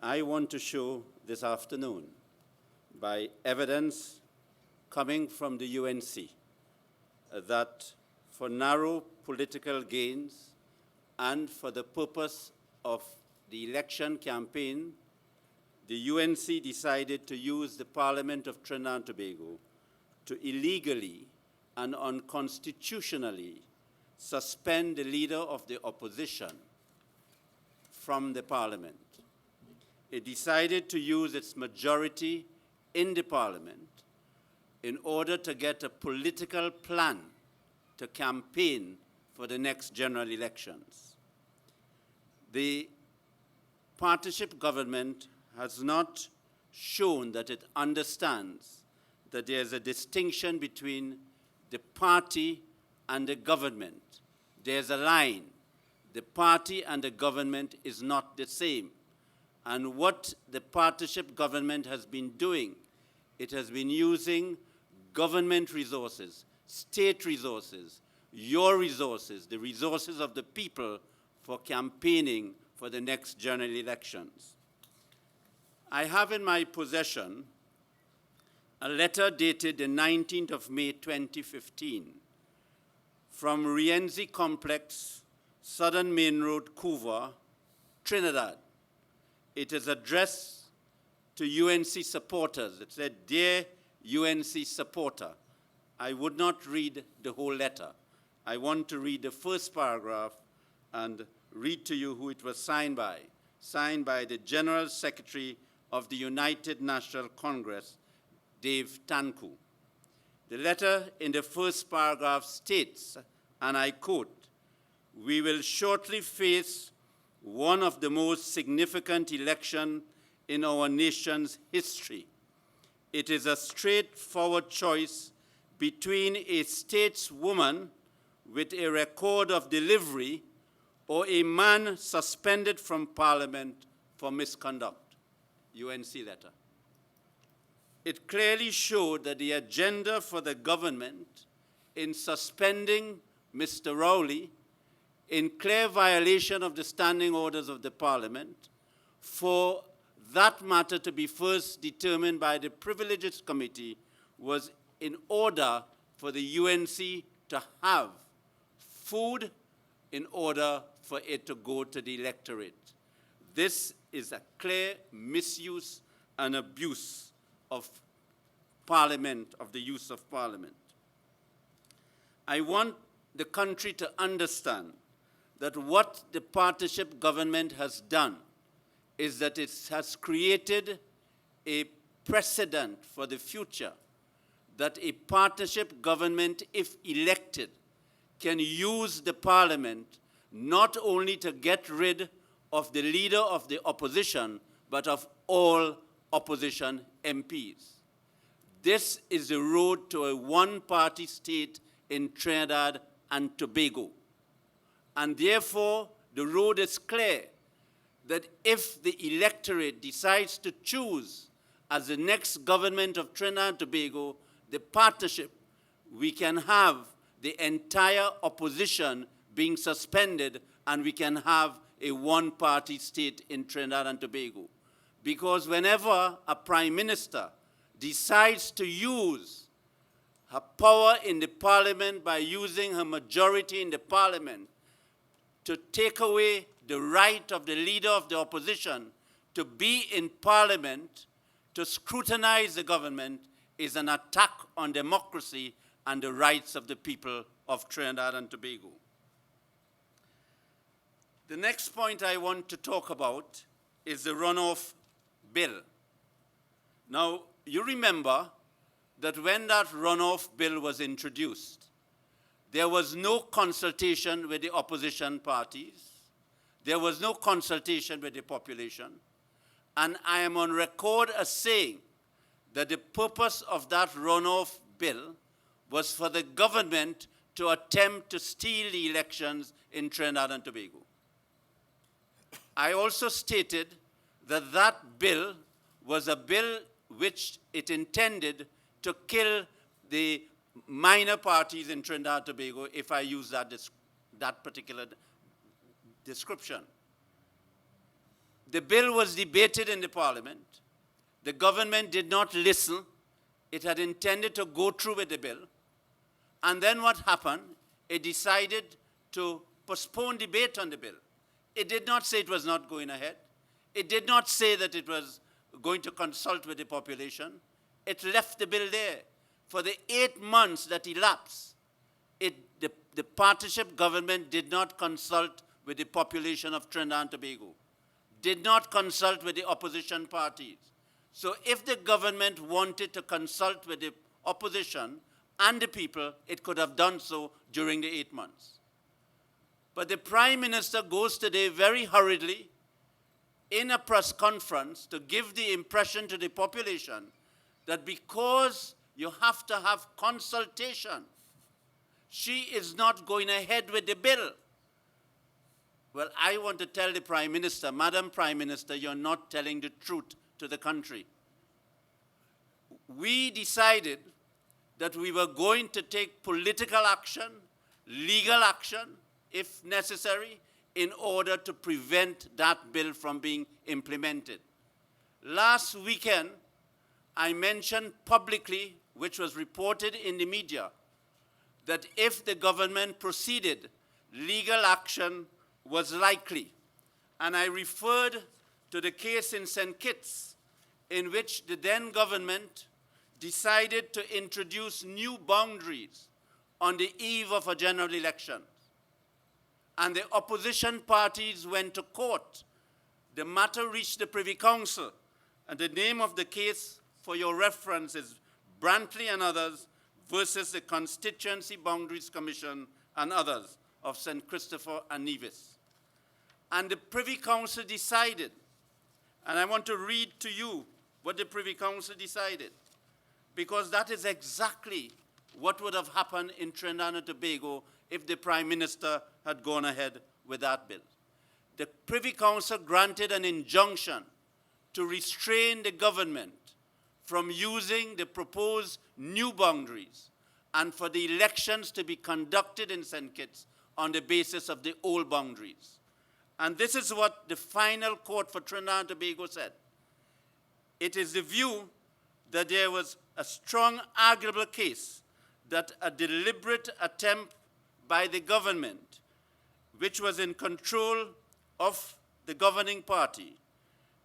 I want to show this afternoon by evidence coming from the UNC that for narrow political gains and for the purpose of the election campaign, the UNC decided to use the Parliament of Trinidad and Tobago to illegally and unconstitutionally suspend the leader of the opposition from the Parliament. It decided to use its majority in the Parliament in order to get a political plan to campaign for the next general elections. The partnership government has not shown that it understands that there is a distinction between the party and the government. There's a line. The party and the government is not the same. And what the partnership government has been doing, it has been using government resources, state resources, your resources, the resources of the people for campaigning for the next general elections. I have in my possession a letter dated the 19th of May 2015 from Rienzi Complex, Southern Main Road, Couva, Trinidad. It is addressed to UNC supporters. It said, "Dear UNC supporter." I would not read the whole letter. I want to read the first paragraph and read to you who it was signed by. Signed by the General Secretary of the United National Congress, Dave Tanku. The letter in the first paragraph states, and I quote, "We will shortly face one of the most significant elections in our nation's history. It is a straightforward choice between a stateswoman with a record of delivery or a man suspended from Parliament for misconduct." UNC letter. It clearly showed that the agenda for the government in suspending Mr. Rowley, in clear violation of the standing orders of the Parliament, for that matter to be first determined by the Privileges Committee, was in order for the UNC to have food in order for it to go to the electorate. This is a clear misuse and abuse of Parliament, of the use of Parliament. I want the country to understand that what the partnership government has done is that it has created a precedent for the future that a partnership government, if elected, can use the Parliament not only to get rid of the leader of the opposition, but of all opposition MPs. This is the road to a one-party state in Trinidad and Tobago. And therefore, the road is clear that if the electorate decides to choose as the next government of Trinidad and Tobago the partnership, we can have the entire opposition being suspended and we can have a one-party state in Trinidad and Tobago. Because whenever a prime minister decides to use her power in the Parliament by using her majority in the Parliament to take away the right of the leader of the opposition to be in Parliament, to scrutinize the government, is an attack on democracy and the rights of the people of Trinidad and Tobago. The next point I want to talk about is the runoff bill. Now, you remember that when that runoff bill was introduced, there was no consultation with the opposition parties. There was no consultation with the population. And I am on record as saying that the purpose of that runoff bill was for the government to attempt to steal the elections in Trinidad and Tobago. I also stated that that bill was a bill which it intended to kill the minor parties in Trinidad and Tobago, if I use that particular description. The bill was debated in the parliament. The government did not listen. It had intended to go through with the bill. And then what happened? It decided to postpone debate on the bill. It did not say it was not going ahead. It did not say that it was going to consult with the population. It left the bill there. For the 8 months that elapsed, the partnership government did not consult with the population of Trinidad and Tobago, did not consult with the opposition parties. So if the government wanted to consult with the opposition and the people, it could have done so during the 8 months. But the Prime Minister goes today very hurriedly in a press conference to give the impression to the population that because you have to have consultation, she is not going ahead with the bill. Well, I want to tell the Prime Minister, Madam Prime Minister, you're not telling the truth to the country. We decided that we were going to take political action, legal action, if necessary, in order to prevent that bill from being implemented. Last weekend, I mentioned publicly, which was reported in the media, that if the government proceeded, legal action was likely. And I referred to the case in St. Kitts, in which the then government decided to introduce new boundaries on the eve of a general election. And the opposition parties went to court. The matter reached the Privy Council, and the name of the case, for your reference, is Brantley and others versus the Constituency Boundaries Commission and others of St. Christopher and Nevis. And the Privy Council decided, and I want to read to you what the Privy Council decided, because that is exactly what would have happened in Trinidad and Tobago if the Prime Minister had gone ahead with that bill. The Privy Council granted an injunction to restrain the government from using the proposed new boundaries and for the elections to be conducted in St. Kitts on the basis of the old boundaries. And this is what the final court for Trinidad and Tobago said. It is the view that there was a strong arguable case that a deliberate attempt by the government, which was in control of the governing party,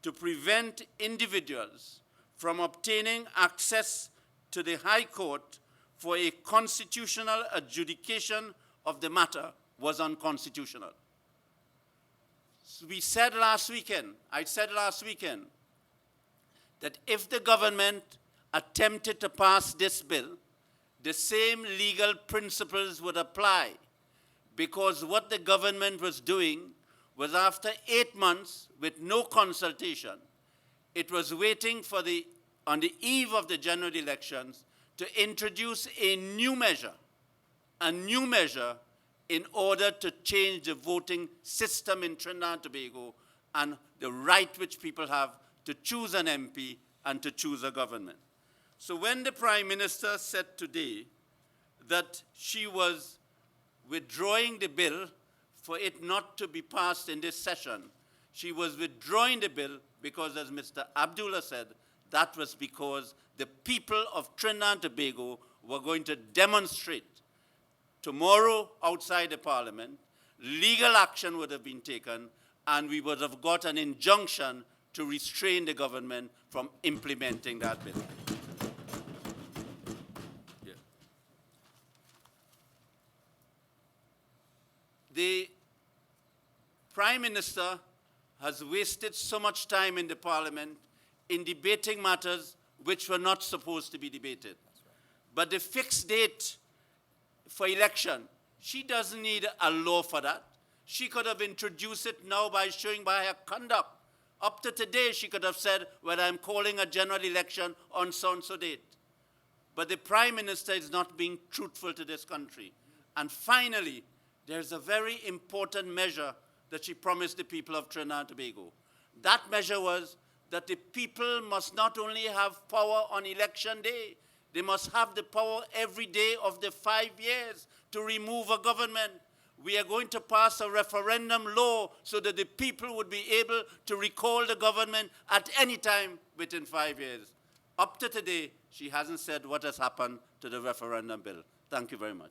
to prevent individuals from obtaining access to the High Court for a constitutional adjudication of the matter was unconstitutional. So we said last weekend, I said last weekend, that if the government attempted to pass this bill, the same legal principles would apply, because what the government was doing was, after 8 months with no consultation, it was waiting for on the eve of the general elections to introduce a new measure in order to change the voting system in Trinidad and Tobago and the right which people have to choose an MP and to choose a government. So when the Prime Minister said today that she was withdrawing the bill for it not to be passed in this session, she was withdrawing the bill because, as Mr. Abdullah said, that was because the people of Trinidad and Tobago were going to demonstrate tomorrow outside the Parliament. Legal action would have been taken, and we would have got an injunction to restrain the government from implementing that bill. Yeah. The Prime Minister has wasted so much time in the Parliament in debating matters which were not supposed to be debated. But the fixed date for election, she doesn't need a law for that. She could have introduced it now by showing by her conduct. Up to today, she could have said, well, I'm calling a general election on so-and-so date. But the Prime Minister is not being truthful to this country. And finally, there's a very important measure that she promised the people of Trinidad and Tobago. That measure was that the people must not only have power on election day, they must have the power every day of the 5 years to remove a government. we are going to pass a referendum law so that the people would be able to recall the government at any time within 5 years. Up to today, she hasn't said what has happened to the referendum bill. Thank you very much.